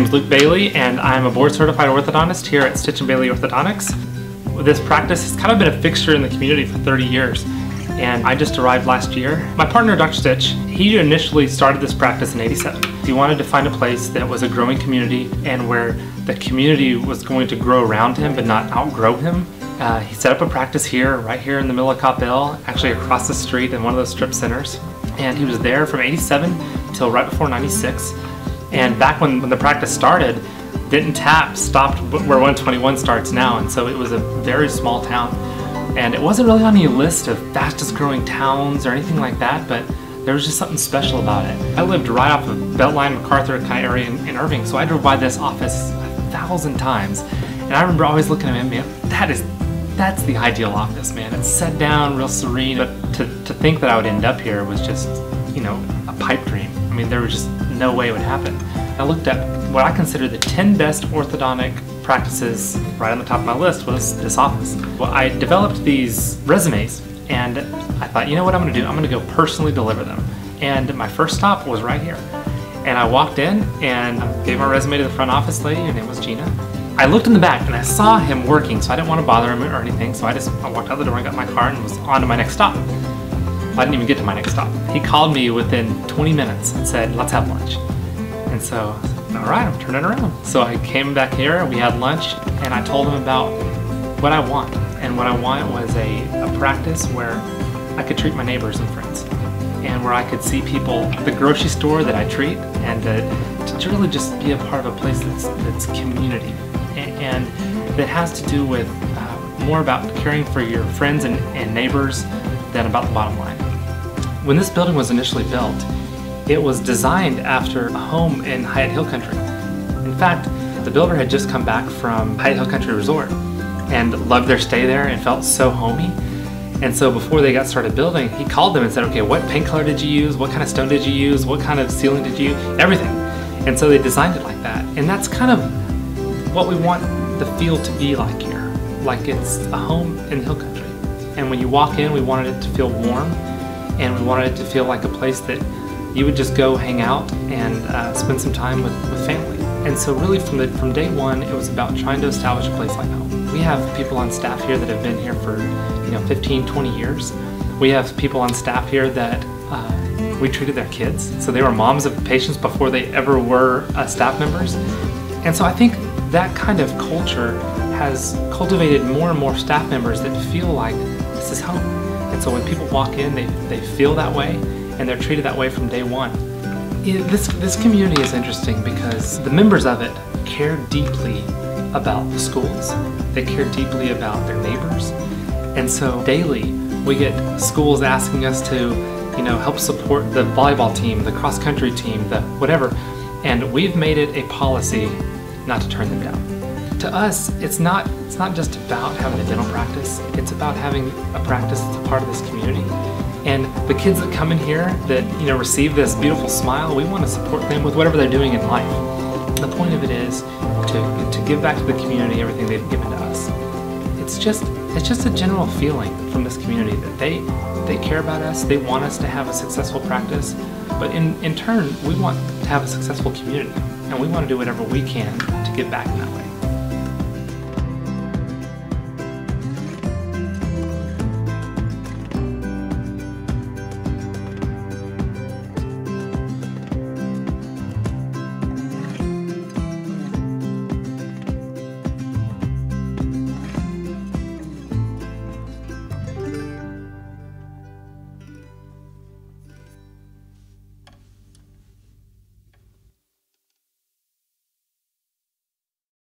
name's Luke Bailey, and I'm a board-certified orthodontist here at Stich Bailey Orthodontics. This practice has kind of been a fixture in the community for 30 years, and I just arrived last year. My partner, Dr. Stich, he initially started this practice in '87. He wanted to find a place that was a growing community and where the community was going to grow around him but not outgrow him. He set up a practice here, right here in the middle of Coppell, actually across the street in one of those strip centers. And he was there from '87 till right before '96. And back when the practice started, Denton Tap stopped where 121 starts now, and so it was a very small town. And it wasn't really on any list of fastest growing towns or anything like that, but there was just something special about it. I lived right off of Beltline, MacArthur kind of area in Irving, so I drove by this office 1,000 times. And I remember always looking at him, man, that's the ideal office, man. It's set down, real serene. But to think that I would end up here was just, you know, a pipe dream. I mean, there was just no way it would happen. I looked at what I consider the 10 best orthodontic practices. Right on the top of my list was this office. Well, I developed these resumes, and I thought, you know what I'm gonna do? I'm gonna go personally deliver them. And my first stop was right here. And I walked in and gave my resume to the front office lady. Her name was Gina. I looked in the back and I saw him working, so I didn't want to bother him or anything, so I walked out the door and got my car and was on to my next stop. I didn't even get to my next stop. He called me within 20 minutes and said, let's have lunch. And so, all right, I'm turning around. So I came back here, we had lunch, and I told him about what I want. And what I want was a practice where I could treat my neighbors and friends, and where I could see people at the grocery store that I treat, and to really just be a part of a place that's community. And that has to do with more about caring for your friends and neighbors than about the bottom line. When this building was initially built, it was designed after a home in Hyatt Hill Country. In fact, the builder had just come back from Hyatt Hill Country Resort and loved their stay there and felt so homey. And so before they got started building, he called them and said, okay, what paint color did you use? What kind of stone did you use? What kind of ceiling did you use? Everything. And so they designed it like that. And that's kind of what we want the feel to be like here. Like it's a home in the Hill Country. And when you walk in, we wanted it to feel warm, and we wanted it to feel like a place that you would just go hang out and spend some time with family. And so really from day one, it was about trying to establish a place like home. We have people on staff here that have been here for 15, 20 years. We have people on staff here that we treated their kids. So they were moms of patients before they ever were staff members. And so I think that kind of culture has cultivated more and more staff members that feel like this is home. And so when people walk in, they feel that way, and they're treated that way from day one. This community is interesting because the members of it care deeply about the schools. They care deeply about their neighbors. And so daily, we get schools asking us to, help support the volleyball team, the cross-country team, the whatever. And we've made it a policy not to turn them down. To us, it's not just about having a dental practice. It's about having a practice that's a part of this community. And the kids that come in here that receive this beautiful smile, we want to support them with whatever they're doing in life. The point of it is to give back to the community everything they've given to us. It's just a general feeling from this community that they care about us. They want us to have a successful practice, but in turn, we want to have a successful community, and we want to do whatever we can to give back in that way.